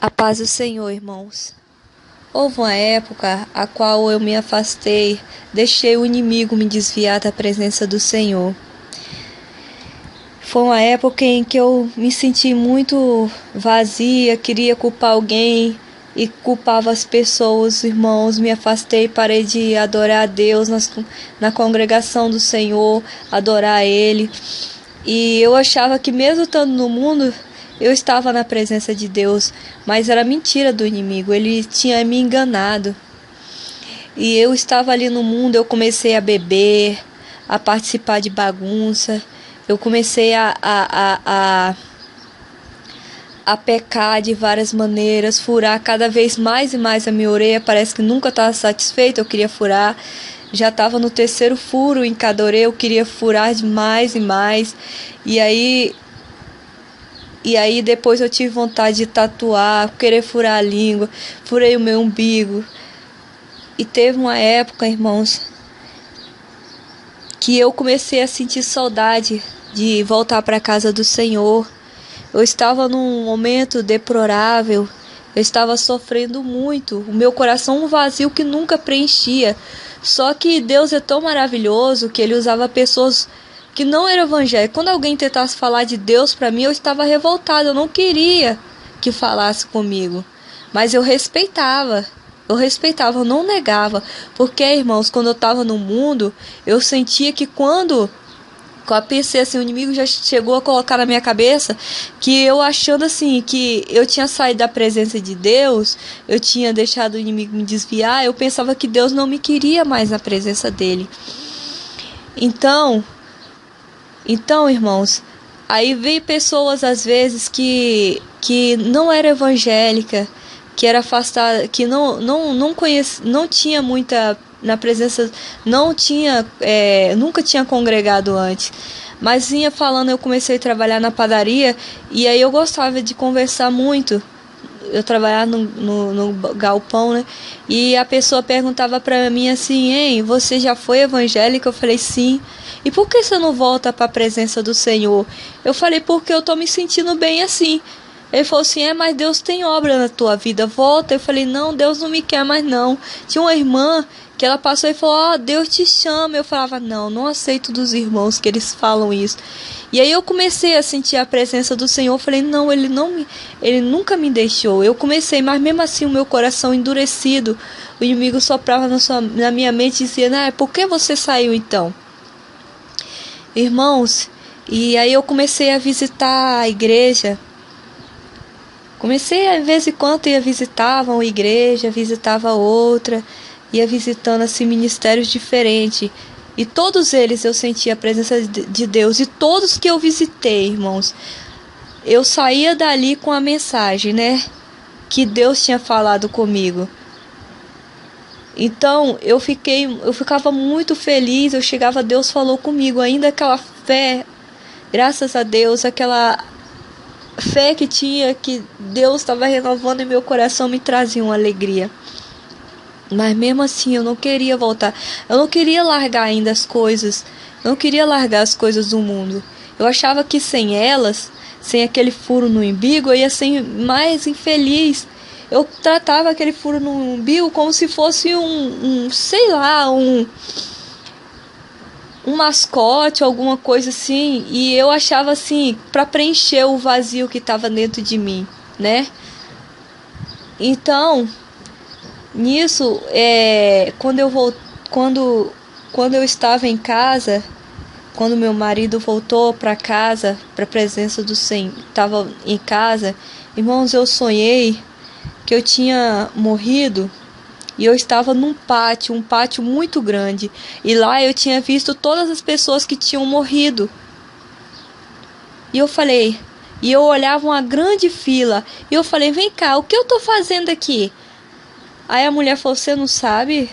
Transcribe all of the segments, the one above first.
A paz do Senhor, irmãos. Houve uma época a qual eu me afastei, deixei o inimigo me desviar da presença do Senhor. Foi uma época em que eu me senti muito vazia, queria culpar alguém e culpava as pessoas, irmãos. Me afastei, parei de adorar a Deus na congregação do Senhor, adorar a Ele. E eu achava que mesmo estando no mundo, eu estava na presença de Deus, mas era mentira do inimigo, ele tinha me enganado. E eu estava ali no mundo, eu comecei a beber, a participar de bagunça, eu comecei a pecar de várias maneiras, furar cada vez mais e mais a minha orelha, parece que nunca estava satisfeita, eu queria furar. Já estava no terceiro furo em cada orelha, eu queria furar de mais e mais. E aí depois eu tive vontade de tatuar, querer furar a língua, furei o meu umbigo. E teve uma época, irmãos, que eu comecei a sentir saudade de voltar para a casa do Senhor. Eu estava num momento deplorável, eu estava sofrendo muito, o meu coração um vazio que nunca preenchia. Só que Deus é tão maravilhoso que Ele usava pessoas que não eram evangélicas. Quando alguém tentasse falar de Deus para mim, eu estava revoltada, eu não queria que falasse comigo. Mas eu respeitava, eu não negava. Porque, irmãos, quando eu estava no mundo, eu sentia que quando eu pensei assim, o inimigo já chegou a colocar na minha cabeça que eu achando assim, que eu tinha saído da presença de Deus, eu tinha deixado o inimigo me desviar, eu pensava que Deus não me queria mais na presença dele. Então, irmãos, aí veio pessoas às vezes que não era evangélica, que era afastada, que não conhecia, não tinha muita na presença, não tinha, nunca tinha congregado antes, mas vinha falando. Eu comecei a trabalhar na padaria e aí eu gostava de conversar muito. Eu trabalhava no galpão, né? E a pessoa perguntava pra mim assim: "Hein, você já foi evangélica?" Eu falei: "Sim." "E por que você não volta para a presença do Senhor?" Eu falei: "Porque eu tô me sentindo bem assim." Ele falou assim: "Mas Deus tem obra na tua vida, volta." Eu falei: "Não, Deus não me quer mais não." Tinha uma irmã que ela passou e falou: Deus te chama." Eu falava: não aceito dos irmãos que eles falam isso. E aí eu comecei a sentir a presença do Senhor. Eu falei: não, Ele nunca me deixou. Eu comecei, mas mesmo assim o meu coração endurecido, o inimigo soprava na minha mente e dizia: por que você saiu então?" Irmãos, e aí eu comecei a visitar a igreja. Comecei, de vez em quando, ia visitar uma igreja, visitava outra, ia visitando assim ministérios diferentes. E todos eles eu sentia a presença de Deus. E todos que eu visitei, irmãos, eu saía dali com a mensagem, né? Que Deus tinha falado comigo. Então eu ficava muito feliz. Eu chegava, Deus falou comigo. Ainda aquela fé, graças a Deus, aquela fé que tinha, que Deus estava renovando em meu coração, me trazia uma alegria. Mas mesmo assim eu não queria voltar. Eu não queria largar ainda as coisas. Eu não queria largar as coisas do mundo. Eu achava que sem elas, sem aquele furo no umbigo, eu ia ser mais infeliz. Eu tratava aquele furo no umbigo como se fosse sei lá, um mascote, alguma coisa assim. E eu achava assim, para preencher o vazio que estava dentro de mim, né? Então, nisso, quando eu estava em casa, quando meu marido voltou para casa, para a presença do Senhor, estava em casa, irmãos, eu sonhei que eu tinha morrido e eu estava num pátio, um pátio muito grande, e lá eu tinha visto todas as pessoas que tinham morrido. E eu olhava uma grande fila, e eu falei: vem cá, o que eu estou fazendo aqui? Aí a mulher falou: você não sabe?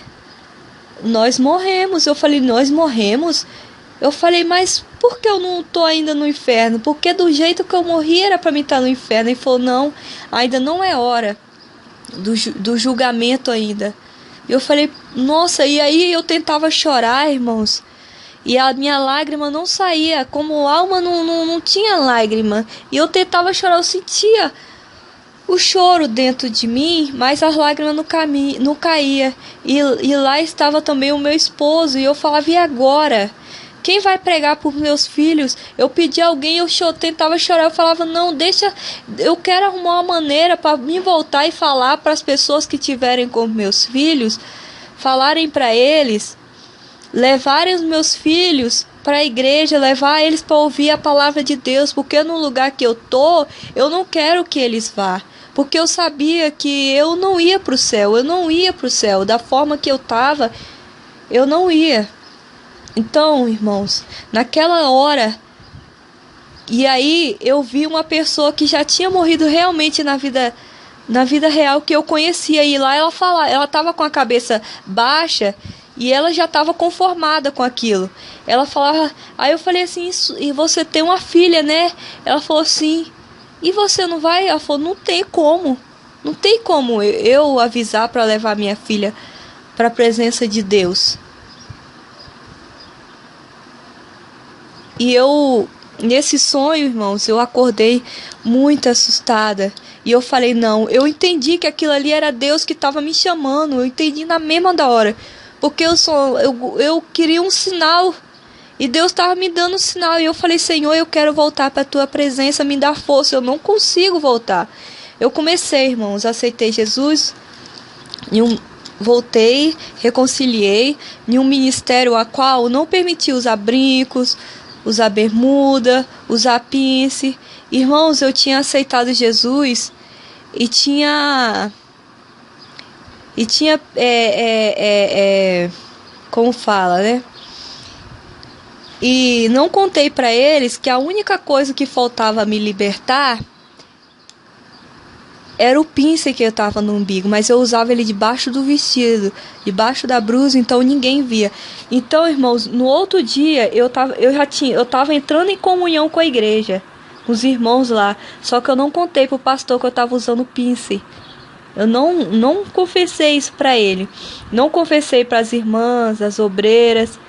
Nós morremos. Eu falei: nós morremos? Eu falei: mas por que eu não estou ainda no inferno? Porque do jeito que eu morri era para mim estar no inferno. Ele falou: não, ainda não é hora do julgamento ainda. Eu falei: nossa. E aí eu tentava chorar, irmãos, e a minha lágrima não saía, como alma não tinha lágrima. E eu tentava chorar, eu sentia o choro dentro de mim, mas as lágrimas não caía. E lá estava também o meu esposo, e eu falava, e agora? Quem vai pregar por meus filhos? Eu pedi a alguém, tentava chorar, eu falava, não, deixa, eu quero arrumar uma maneira para me voltar e falar para as pessoas que tiverem com meus filhos, falarem para eles, levarem os meus filhos para a igreja, levar eles para ouvir a palavra de Deus, porque no lugar que eu tô, eu não quero que eles vá. Porque eu sabia que eu não ia para o céu, da forma que eu estava, eu não ia. Então, irmãos, naquela hora, e aí eu vi uma pessoa que já tinha morrido realmente na vida real, que eu conhecia, e lá ela estava com a cabeça baixa, e ela já estava conformada com aquilo. Ela falava, aí eu falei assim, e você tem uma filha, né? Ela falou assim, e você não vai? Ela falou, não tem como eu avisar para levar minha filha para a presença de Deus. E eu, nesse sonho, irmãos, eu acordei muito assustada. E eu falei, não, eu entendi que aquilo ali era Deus que estava me chamando. Eu entendi na mesma da hora. Porque eu queria um sinal. E Deus estava me dando um sinal. E eu falei, Senhor, eu quero voltar para a tua presença, me dá força. Eu não consigo voltar. Eu comecei, irmãos, aceitei Jesus. Voltei, reconciliei em um ministério a qual não permitia usar brincos, usar bermuda, usar pince. Irmãos, eu tinha aceitado Jesus e tinha como fala, né? E não contei para eles que a única coisa que faltava me libertar era o pince que eu tava no umbigo, mas eu usava ele debaixo do vestido, debaixo da blusa, então ninguém via. Então, irmãos, no outro dia eu tava entrando em comunhão com a igreja, com os irmãos lá, só que eu não contei pro pastor que eu tava usando pince. Eu não confessei isso para ele. Não confessei para as irmãs, as obreiras,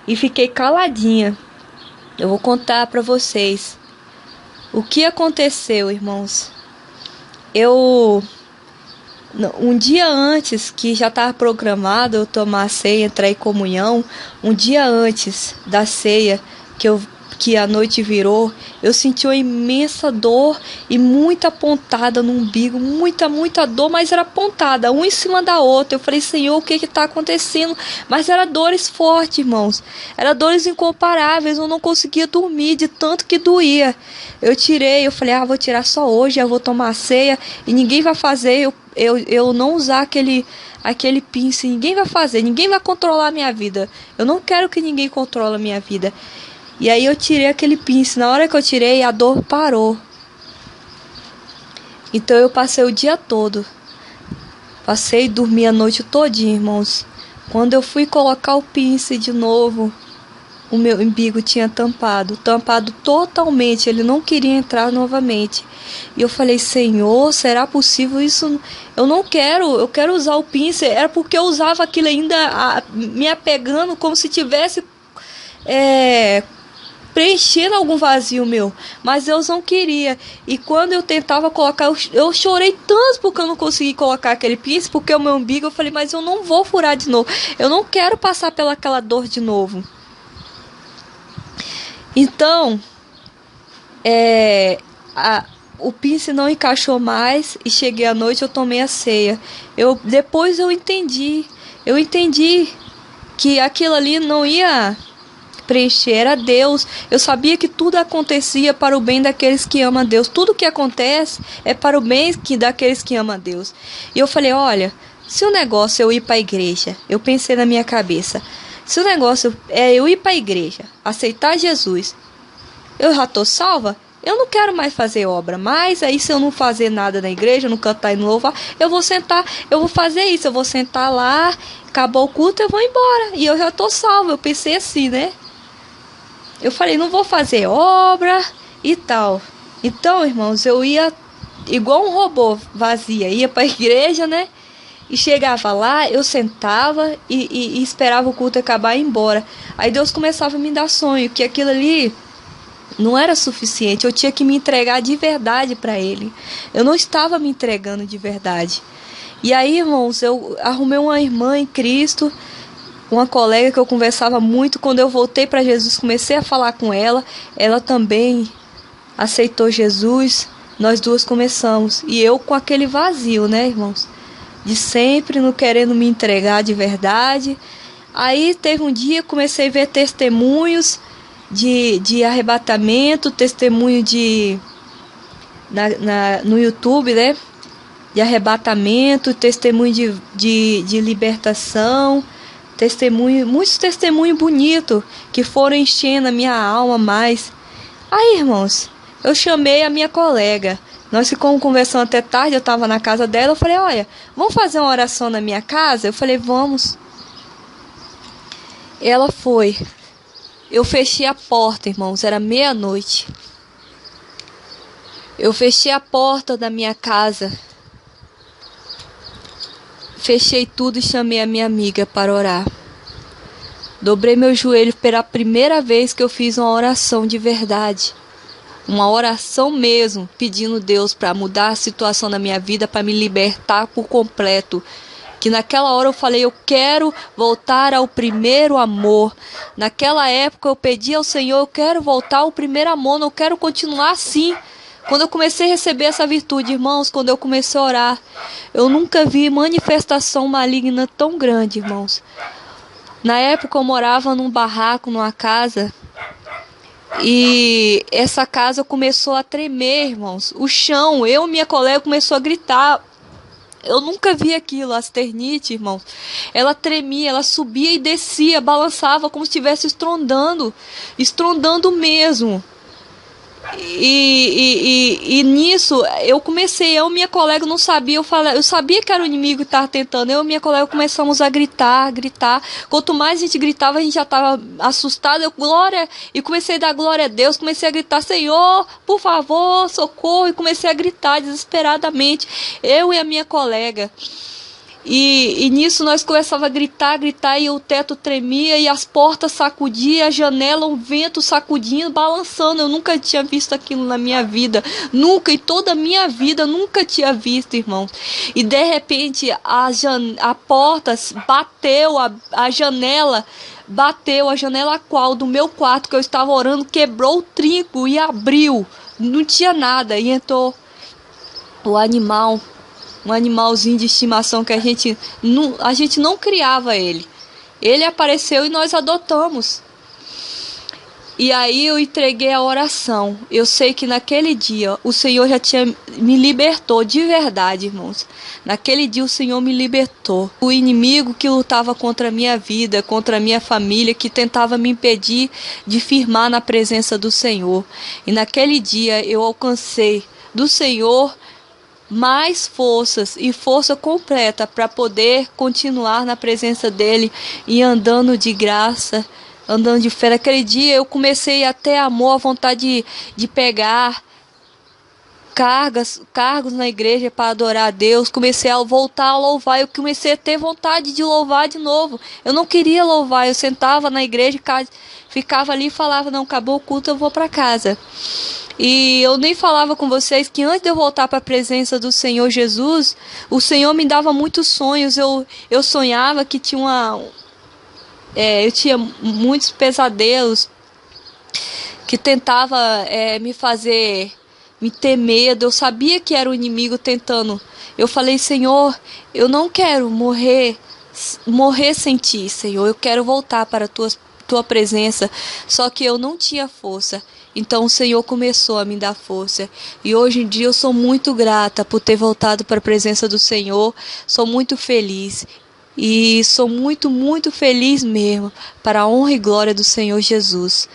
e fiquei caladinha. Eu vou contar para vocês o que aconteceu, irmãos. Um dia antes, que já estava programado eu tomar a ceia, entrar em comunhão, um dia antes da ceia, que a noite virou, eu senti uma imensa dor e muita pontada no umbigo, muita dor, mas era pontada, uma em cima da outra. Eu falei, Senhor, o que está acontecendo? Mas eram dores fortes, irmãos, eram dores incomparáveis, eu não conseguia dormir de tanto que doía. Eu falei, vou tirar só hoje, eu vou tomar a ceia e ninguém vai fazer eu não usar aquele pince, ninguém vai fazer, ninguém vai controlar a minha vida. Eu não quero que ninguém controle a minha vida. E aí eu tirei aquele pince. Na hora que eu tirei, a dor parou. Então eu passei o dia todo. Passei e dormi a noite todinha, irmãos. Quando eu fui colocar o pince de novo, o meu umbigo tinha tampado totalmente. Ele não queria entrar novamente. E eu falei, Senhor, será possível isso? Eu não quero, eu quero usar o pince. Era porque eu usava aquilo ainda me apegando como se tivesse preenchendo algum vazio meu, mas Deus não queria. E quando eu tentava colocar, eu chorei tanto porque eu não consegui colocar aquele pince, porque o meu umbigo, eu falei, mas eu não vou furar de novo, eu não quero passar pelaquela dor de novo. Então o pince não encaixou mais e cheguei à noite, eu tomei a ceia. Depois eu entendi que aquilo ali não ia preencher, era Deus. Eu sabia que tudo acontecia para o bem daqueles que amam a Deus. Tudo que acontece é para o bem daqueles que amam a Deus. E eu falei, olha, se o negócio é eu ir para a igreja, eu pensei na minha cabeça, se o negócio é eu ir para a igreja, aceitar Jesus, eu já estou salva, eu não quero mais fazer obra. Mas aí, se eu não fazer nada na igreja, não cantar e não louvar, eu vou fazer isso, eu vou sentar lá, acabou o culto, eu vou embora, e eu já estou salva. Eu pensei assim, né? Eu falei, não vou fazer obra e tal. Então, irmãos, eu ia igual um robô vazia, ia para a igreja, né? E chegava lá, eu sentava e esperava o culto acabar e ir embora. Aí Deus começava a me dar sonho, que aquilo ali Não era suficiente, eu tinha que me entregar de verdade para Ele. Eu não estava me entregando de verdade. E aí, irmãos, eu arrumei uma irmã em Cristo, uma colega que eu conversava muito. Quando eu voltei para Jesus, comecei a falar com ela. Ela também aceitou Jesus. Nós duas começamos. E eu com aquele vazio, né, irmãos? De sempre não querendo me entregar de verdade. Aí teve um dia, comecei a ver testemunhos de arrebatamento, testemunho no YouTube, né? De arrebatamento, testemunho de libertação, muitos testemunhos bonitos que foram enchendo a minha alma mais. Aí, irmãos, eu chamei a minha colega. Nós ficamos conversando até tarde, eu estava na casa dela, eu falei, olha, vamos fazer uma oração na minha casa? Eu falei, vamos. Ela foi. Eu fechei a porta, irmãos, era meia-noite. Eu fechei a porta da minha casa. Fechei tudo e chamei a minha amiga para orar. Dobrei meu joelho pela primeira vez que eu fiz uma oração de verdade. Uma oração mesmo, pedindo a Deus para mudar a situação da minha vida, para me libertar por completo. Que naquela hora eu falei, eu quero voltar ao primeiro amor. Naquela época eu pedi ao Senhor, eu quero voltar ao primeiro amor, não quero continuar assim. Quando eu comecei a receber essa virtude, irmãos, quando eu comecei a orar, eu nunca vi manifestação maligna tão grande, irmãos. Na época eu morava num barraco, numa casa, e essa casa começou a tremer, irmãos. O chão, eu e minha colega começou a gritar. Eu nunca vi aquilo, a asternite, irmão. Ela tremia, ela subia e descia, balançava como se estivesse estrondando mesmo. E nisso, eu e minha colega não sabia, eu sabia que era o inimigo que estava tentando, eu e minha colega começamos a gritar. Quanto mais a gente gritava, a gente já estava assustado, e comecei a dar glória a Deus, comecei a gritar, Senhor, por favor, socorro, e comecei a gritar desesperadamente, eu e a minha colega. E nisso nós começávamos a gritar, e o teto tremia, e as portas sacudiam, a janela, o vento sacudindo, balançando. Eu nunca tinha visto aquilo na minha vida, nunca, em toda a minha vida, nunca tinha visto, irmãos. E de repente a porta bateu, a janela bateu, a janela qual do meu quarto que eu estava orando, quebrou o trinco e abriu, não tinha nada, e entrou o animal. Um animalzinho de estimação que a gente não criava ele. Ele apareceu e nós adotamos. E aí eu entreguei a oração. Eu sei que naquele dia o Senhor já me libertou de verdade, irmãos. Naquele dia o Senhor me libertou. O inimigo que lutava contra a minha vida, contra a minha família, que tentava me impedir de firmar na presença do Senhor. E naquele dia eu alcancei do Senhor mais forças e força completa para poder continuar na presença dele e andando de graça, andando de fé. Naquele dia eu comecei a ter amor, a vontade de pegar cargos na igreja para adorar a Deus. Comecei a voltar a louvar, eu comecei a ter vontade de louvar de novo. Eu não queria louvar, eu sentava na igreja, ficava ali e falava, não, acabou o culto, eu vou para casa. E eu nem falava com vocês que antes de eu voltar para a presença do Senhor Jesus, o Senhor me dava muitos sonhos. Eu sonhava que eu tinha muitos pesadelos que tentava me fazer me ter medo. Eu sabia que era o inimigo tentando. Eu falei, Senhor, eu não quero morrer sem ti, Senhor. Eu quero voltar para a tua presença. Só que eu não tinha força. Então o Senhor começou a me dar força. E hoje em dia eu sou muito grata por ter voltado para a presença do Senhor. Sou muito feliz. E sou muito, muito feliz mesmo. Para a honra e glória do Senhor Jesus.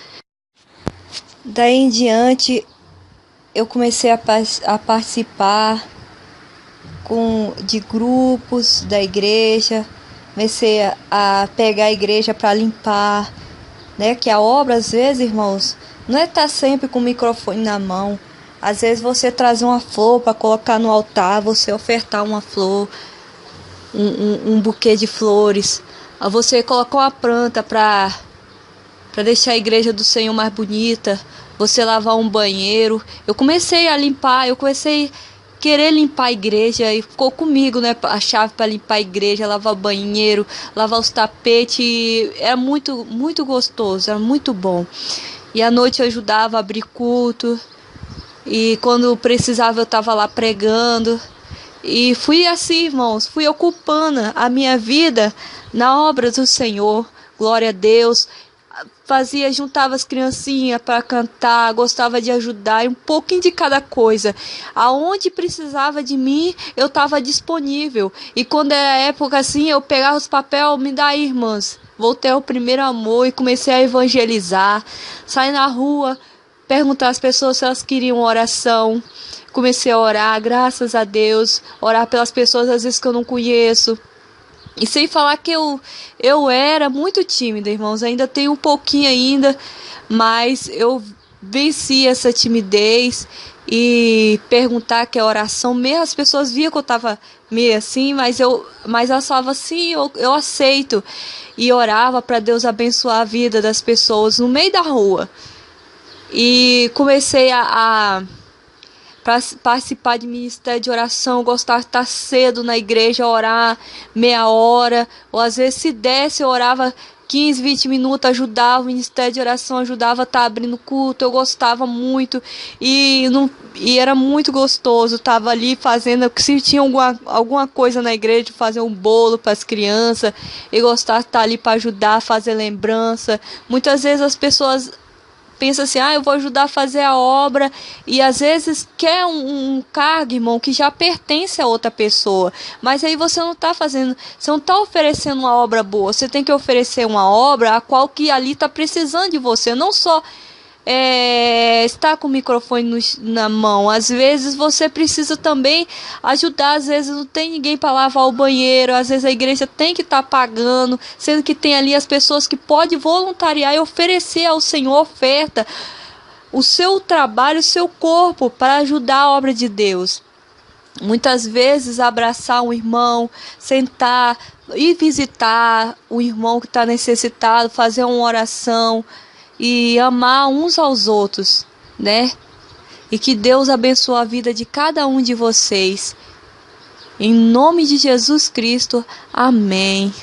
Daí em diante eu comecei a participar de grupos da igreja. Comecei a pegar a igreja para limpar. Né? Que a obra, às vezes, irmãos, não é estar sempre com o microfone na mão. Às vezes você trazer uma flor para colocar no altar, você ofertar uma flor, um buquê de flores. Você colocar uma planta para deixar a igreja do Senhor mais bonita. você lavar um banheiro. Eu comecei a querer limpar a igreja e ficou comigo, né? A chave para limpar a igreja, lavar o banheiro, lavar os tapetes. Era muito, muito gostoso, era muito bom. E à noite eu ajudava a abrir culto. E quando precisava eu estava lá pregando. E fui assim, irmãos, fui ocupando a minha vida na obra do Senhor. Glória a Deus. Juntava as criancinhas para cantar, gostava de ajudar, e um pouquinho de cada coisa. Aonde precisava de mim, eu estava disponível. E quando era época assim, eu pegava os papéis, me dá aí, irmãs. Voltei ao primeiro amor e comecei a evangelizar. Saí na rua, perguntar às pessoas se elas queriam oração. Comecei a orar, graças a Deus, orar pelas pessoas às vezes que eu não conheço. E sem falar que eu era muito tímida, irmãos. Ainda tenho um pouquinho ainda, mas eu venci essa timidez e perguntar que é oração mesmo. As pessoas viam que eu estava meio assim, mas elas falavam assim, eu aceito. E orava para Deus abençoar a vida das pessoas no meio da rua. E comecei a participar de ministério de oração. Eu gostava de estar cedo na igreja, orar meia hora, ou às vezes se desse eu orava 15, 20 minutos, ajudava o ministério de oração, ajudava a estar abrindo culto. Eu gostava muito e era muito gostoso. Estava ali fazendo, se tinha alguma coisa na igreja, fazer um bolo para as crianças, eu gostava de estar ali para ajudar, fazer lembrança. Muitas vezes as pessoas pensa assim, eu vou ajudar a fazer a obra, e às vezes quer um cargo, irmão, que já pertence a outra pessoa, mas aí você não está fazendo, você não está oferecendo uma obra boa, você tem que oferecer uma obra a qual que ali está precisando de você, não só estar com o microfone na mão. Às vezes você precisa também ajudar, às vezes não tem ninguém para lavar o banheiro, às vezes a igreja tem que estar pagando, sendo que tem ali as pessoas que podem voluntariar e oferecer ao Senhor oferta, o seu trabalho, o seu corpo para ajudar a obra de Deus. Muitas vezes abraçar um irmão, sentar e visitar o irmão que está necessitado, fazer uma oração e amar uns aos outros, né? E que Deus abençoe a vida de cada um de vocês. Em nome de Jesus Cristo, amém.